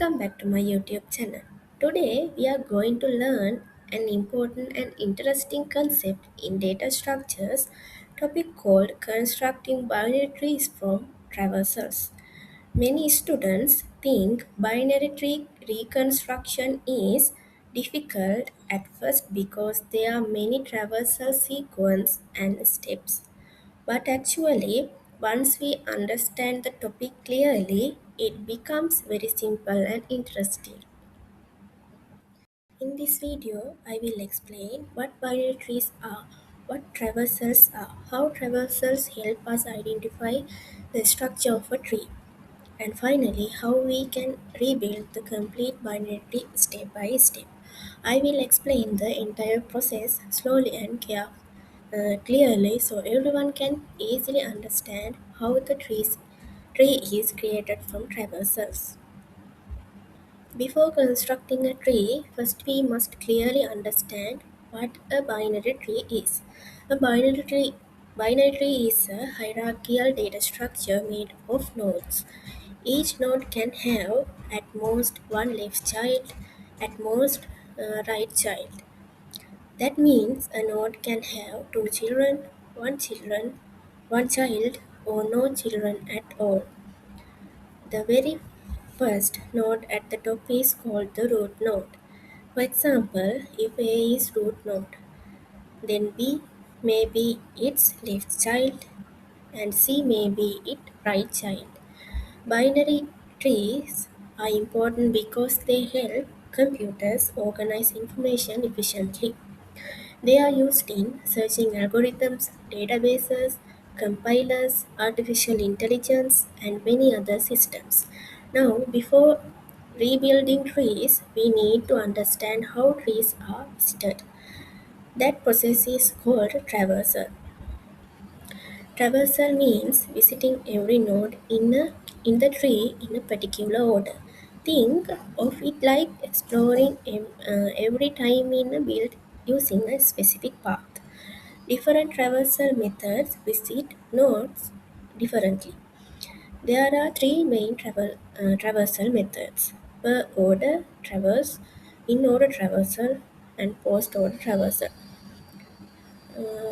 Welcome back to my YouTube channel. Today we are going to learn an important and interesting concept in data structures topic called constructing binary trees from traversals. Many students think binary tree reconstruction is difficult at first because there are many traversal sequence and steps. But actually, once we understand the topic clearly, it becomes very simple and interesting. In this video, I will explain what binary trees are, what traversals are, how traversals help us identify the structure of a tree, and finally, how we can rebuild the complete binary tree step by step. I will explain the entire process slowly and clearly so everyone can easily understand how the tree is created from traversals. Before constructing a tree, first we must clearly understand what a binary tree is. Binary tree is a hierarchical data structure made of nodes. Each node can have at most one left child, at most right child. That means a node can have two children, one child, or no children at all. The very first node at the top is called the root node. For example, if A is root node, then B may be its left child and C may be its right child. Binary trees are important because they help computers organize information efficiently. They are used in searching algorithms, databases, compilers, artificial intelligence, and many other systems. Now, before rebuilding trees, we need to understand how trees are visited. That process is called traversal. Traversal means visiting every node in the tree in a particular order. Think of it like exploring every time in a build using a specific path. Different traversal methods visit nodes differently. There are three main traversal methods: per order traverse, in-order traversal, and post-order traversal.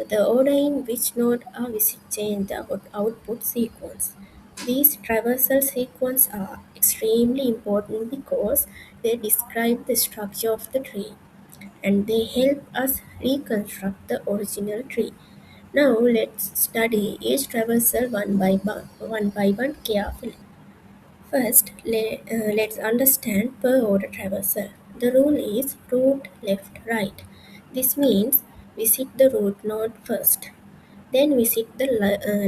The order in which node are visited change the output sequence. These traversal sequences are extremely important because they describe the structure of the tree and they help us reconstruct the original tree. Now let's study each traversal one by one carefully. First, let's understand per order traversal. The rule is root left right. This means visit the root node first, then visit the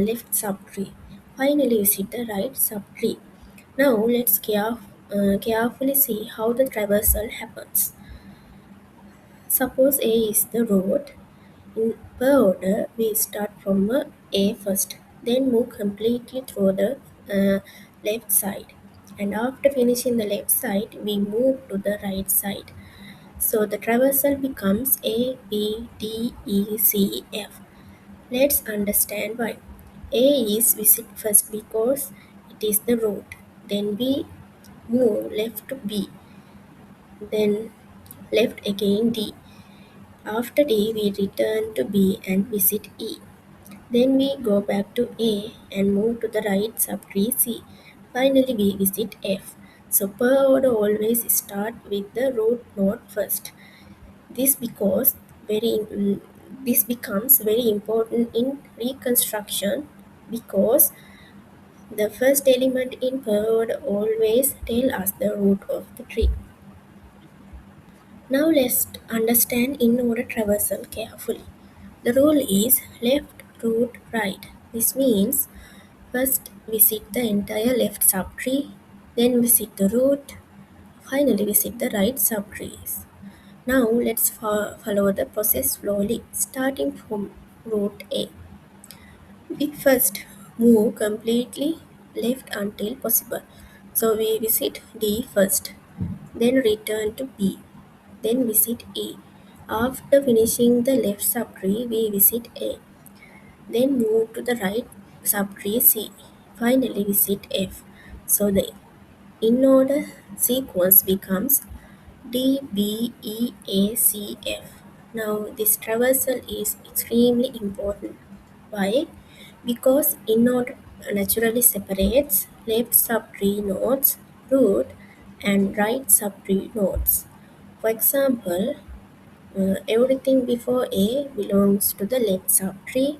left subtree, finally visit the right subtree. Now let's carefully see how the traversal happens. Suppose A is the root. In per order, we start from A first, then move completely through the left side. And after finishing the left side, we move to the right side. So the traversal becomes A, B, D, E, C, F. Let's understand why. A is visit first because it is the root. Then we move left to B. Then left again D. After D, we return to B and visit E. Then we go back to A and move to the right subtree C. Finally, we visit F. So per order always start with the root node first. This because very this becomes very important in reconstruction because the first element in per order always tell us the root of the tree. Now let's understand in-order traversal carefully. The rule is left, root, right. This means first visit the entire left subtree, then visit the root, finally visit the right subtrees. Now let's follow the process slowly, starting from root A. We first move completely left until possible. So we visit D first, then return to B, then visit E. After finishing the left subtree, we visit A, then move to the right subtree C. Finally visit F. So in-order sequence becomes DBEACF. Now, this traversal is extremely important. Why? Because in-order naturally separates left subtree nodes, root, and right subtree nodes. For example, everything before A belongs to the left subtree,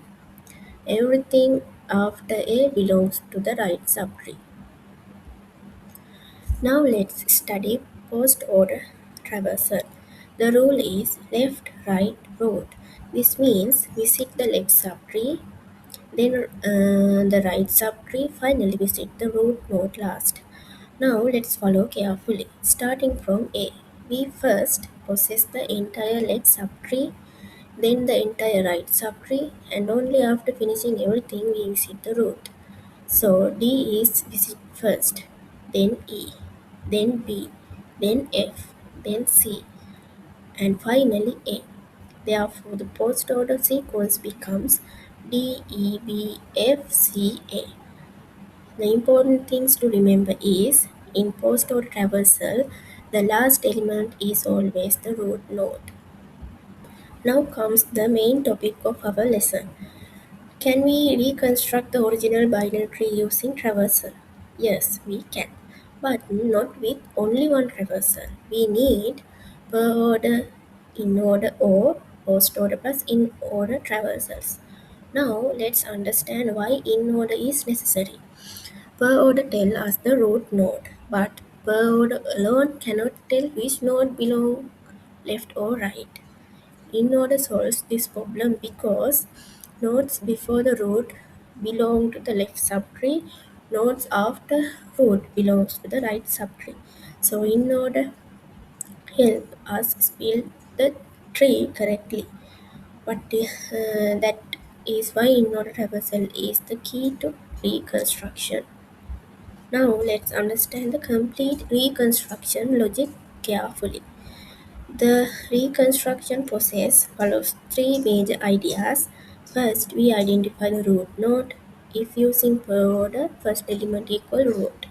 everything after A belongs to the right subtree. Now let's study post-order traversal. The rule is left, right, root. This means visit the left subtree, then the right subtree, finally visit the root node last. Now let's follow carefully. Starting from A, we first process the entire left subtree, then the entire right subtree, and only after finishing everything we visit the root. So D is visit first, then E, then B, then F, then C, and finally A. Therefore, the post order sequence becomes D, E, B, F, C, A. The important things to remember is in post order traversal, the last element is always the root node. Now comes the main topic of our lesson. Can we reconstruct the original binary tree using traversal? Yes, we can, but not with only one traversal. We need per order, in order, or post order plus in order traversals. Now let's understand why in order is necessary. Per order tell us the root node, but per order alone cannot tell which node belong left or right. In-order solves this problem because nodes before the root belong to the left subtree, nodes after root belongs to the right subtree. So in-order help us build the tree correctly. But that is why in-order traversal is the key to reconstruction. Now let's understand the complete reconstruction logic carefully. The reconstruction process follows three major ideas. First, we identify the root node. If using per order, first element equal root.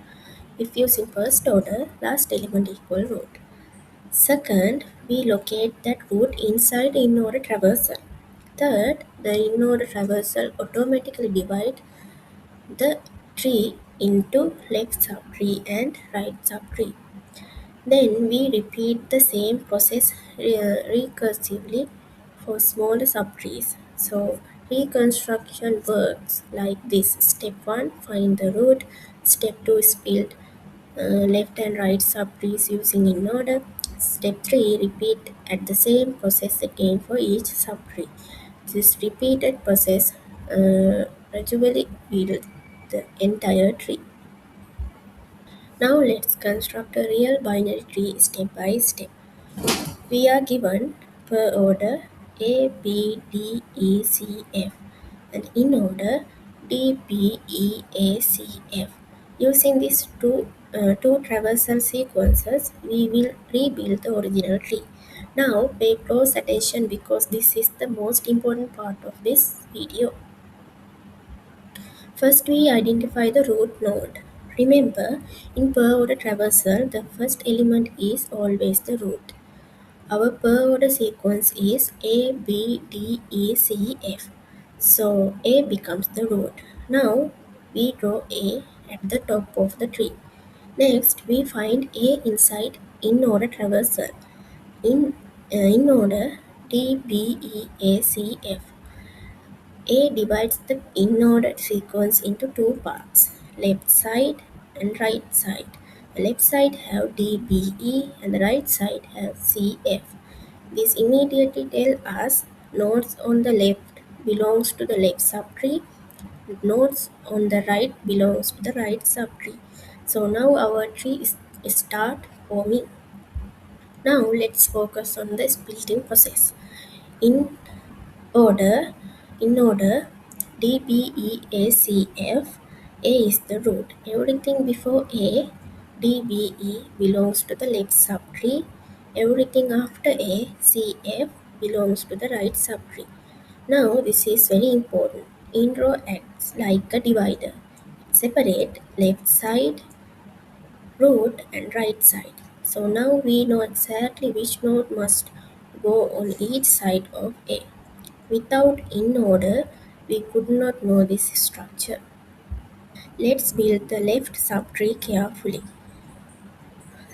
If using first order, last element equal root. Second, we locate that root inside in-order traversal. Third, the in-order traversal automatically divide the tree into left subtree and right subtree. Then we repeat the same process recursively for smaller subtrees. So reconstruction works like this. Step 1, find the root. Step 2 is build left and right subtrees using in order. Step 3, repeat at the same process again for each subtree. This repeated process gradually build the entire tree. Now let's construct a real binary tree step by step. We are given per order A, B, D, E, C, F, and in order D, B, E, A, C, F. Using these two traversal sequences, we will rebuild the original tree. Now pay close attention because this is the most important part of this video. First, we identify the root node. Remember, in per order traversal, the first element is always the root. Our per order sequence is A, B, D, E, C, F. So A becomes the root. Now we draw A at the top of the tree. Next, we find A inside in order traversal. In order D, B, E, A, C, F. A divides the in-order sequence into two parts, left side and right side. The left side have DBE and the right side have CF. This immediately tells us nodes on the left belongs to the left subtree, nodes on the right belongs to the right subtree. So now our tree is start forming. Now let's focus on this building process. In order, in order, D, B, E, A, C, F. A is the root. Everything before A, D, B, E belongs to the left subtree. Everything after A, C, F belongs to the right subtree. Now this is very important. In row acts like a divider. Separate left side root and right side. So now we know exactly which node must go on each side of A. Without in order, we could not know this structure. Let's build the left subtree carefully.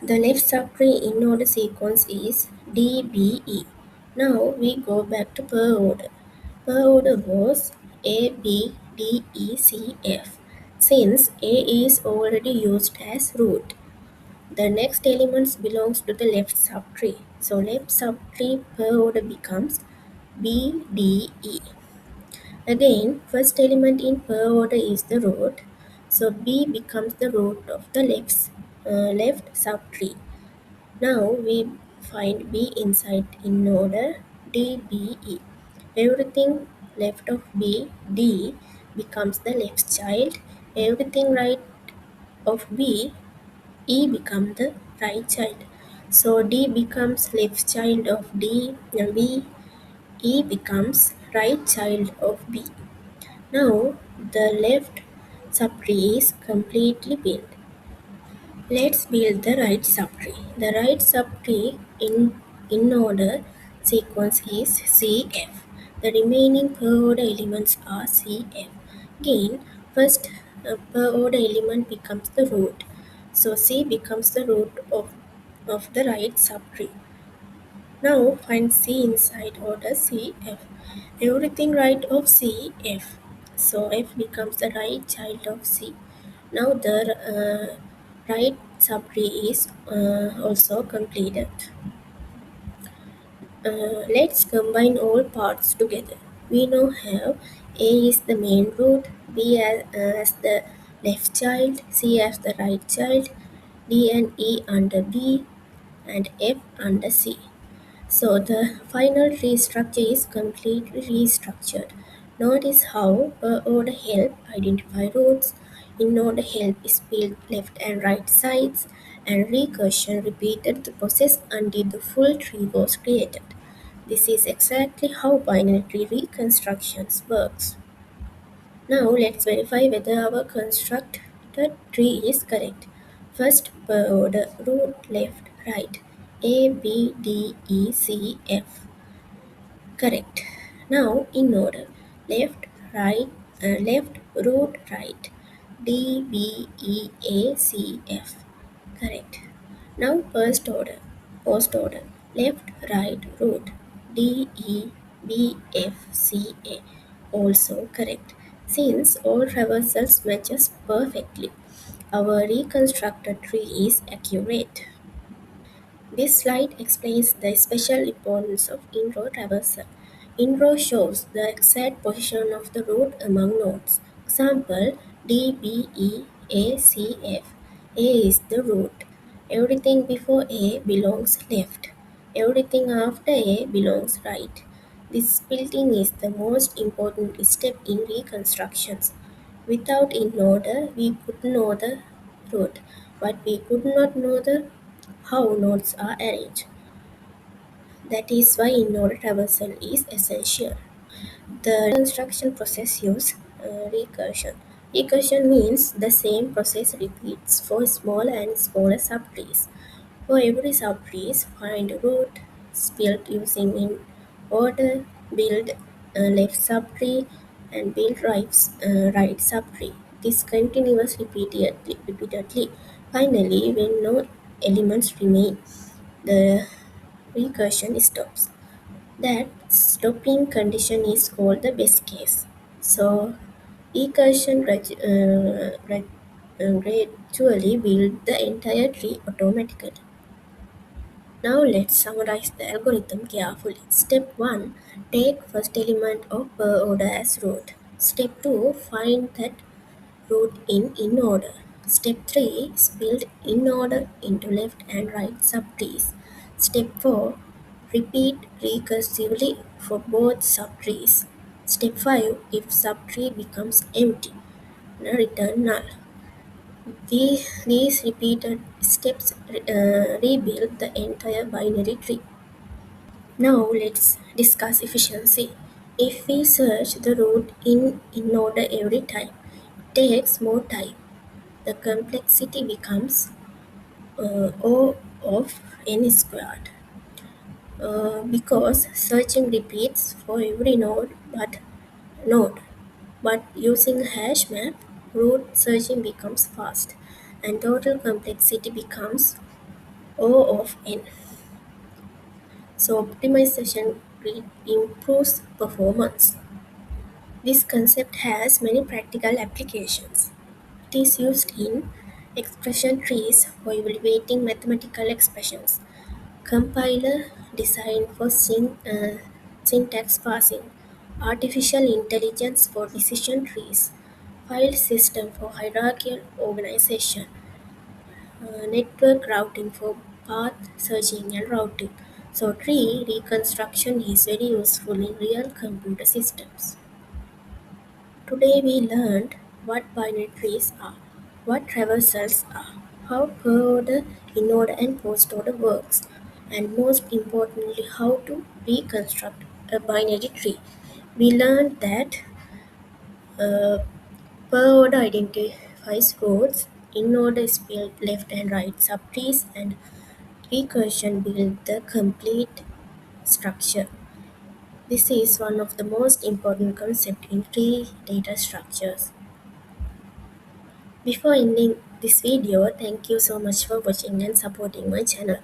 The left subtree in order sequence is DBE. Now we go back to per order. Per order was A, B, D, E, C, F. Since A is already used as root, the next elements belongs to the left subtree. So left subtree per order becomes B, D, E. Again, first element in per order is the root. So B becomes the root of the left subtree. Now we find B inside in order D, B, E. Everything left of B, D becomes the left child. Everything right of B, E becomes the right child. So D becomes left child of D, and B, E becomes right child of B. Now the left subtree is completely built. Let's build the right subtree. The right subtree in order sequence is CF. The remaining per order elements are CF. Again, first per order element becomes the root. So C becomes the root of the right subtree. Now find C inside order CF. Everything right of CF. So F becomes the right child of C. Now the right subtree is also completed. Let's combine all parts together. We now have A is the main root, B as the left child, C as the right child, D and E under B, and F under C. So the final tree structure is completely restructured. Notice how order help identify roots, in order help is built left and right sides, and recursion repeated the process until the full tree was created. This is exactly how binary tree reconstructions works. Now let's verify whether our constructed tree is correct. First per order root left right A B D E C F. Correct. Now in order left root right D B E A C F. Correct. Now post order left right root D E B F C A. Also correct. Since all traversals matches perfectly, our reconstructed tree is accurate. This slide explains the special importance of in-row traversal. In-row shows the exact position of the root among nodes. Example D, B, E, A, C, F. A is the root. Everything before A belongs left. Everything after A belongs right. This building is the most important step in reconstructions. Without in order, we could know the root, but we could not know the how nodes are arranged. That is why Inorder Traversal is essential. The reconstruction process uses recursion. Recursion means the same process repeats for small and smaller subtrees. For every subtrees, find root, build using in order, build left subtree, and build right subtree. This continuous repeatedly. Finally, when no elements remain, the recursion stops. That stopping condition is called the best case. So recursion gradually build the entire tree automatically. Now let's summarize the algorithm carefully. Step 1. Take first element of per order as root. Step 2. Find that root in order. Step 3 is build in order into left and right subtrees. Step 4. Repeat recursively for both subtrees. Step 5. If subtree becomes empty, return null. These repeated steps rebuild the entire binary tree. Now let's discuss efficiency. If we search the root in order every time, it takes more time. The complexity becomes O of n squared because searching repeats for every node. But using hash map, root searching becomes fast and total complexity becomes O of n. So optimization improves performance. This concept has many practical applications. It is used in expression trees for evaluating mathematical expressions, compiler design for syntax parsing, artificial intelligence for decision trees, file system for hierarchical organization, network routing for path searching and routing. So tree reconstruction is very useful in real computer systems. Today we learned what binary trees are, what traversals are, how preorder, inorder and postorder works, and most importantly how to reconstruct a binary tree. We learned that uh, preorder identifies rows, inorder spelled left and right subtrees, and recursion build the complete structure. This is one of the most important concepts in tree data structures. Before ending this video, thank you so much for watching and supporting my channel.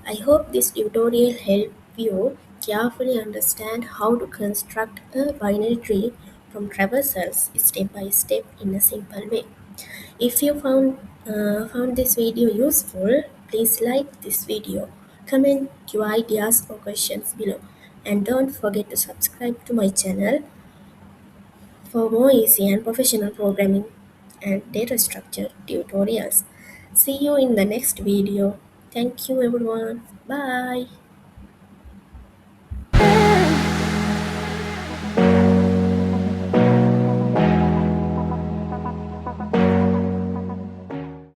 I hope this tutorial helped you carefully understand how to construct a binary tree from traversals step by step in a simple way. If you found this video useful, please like this video, comment your ideas or questions below, and don't forget to subscribe to my channel for more easy and professional programming and data structure tutorials. See you in the next video. Thank you everyone. Bye.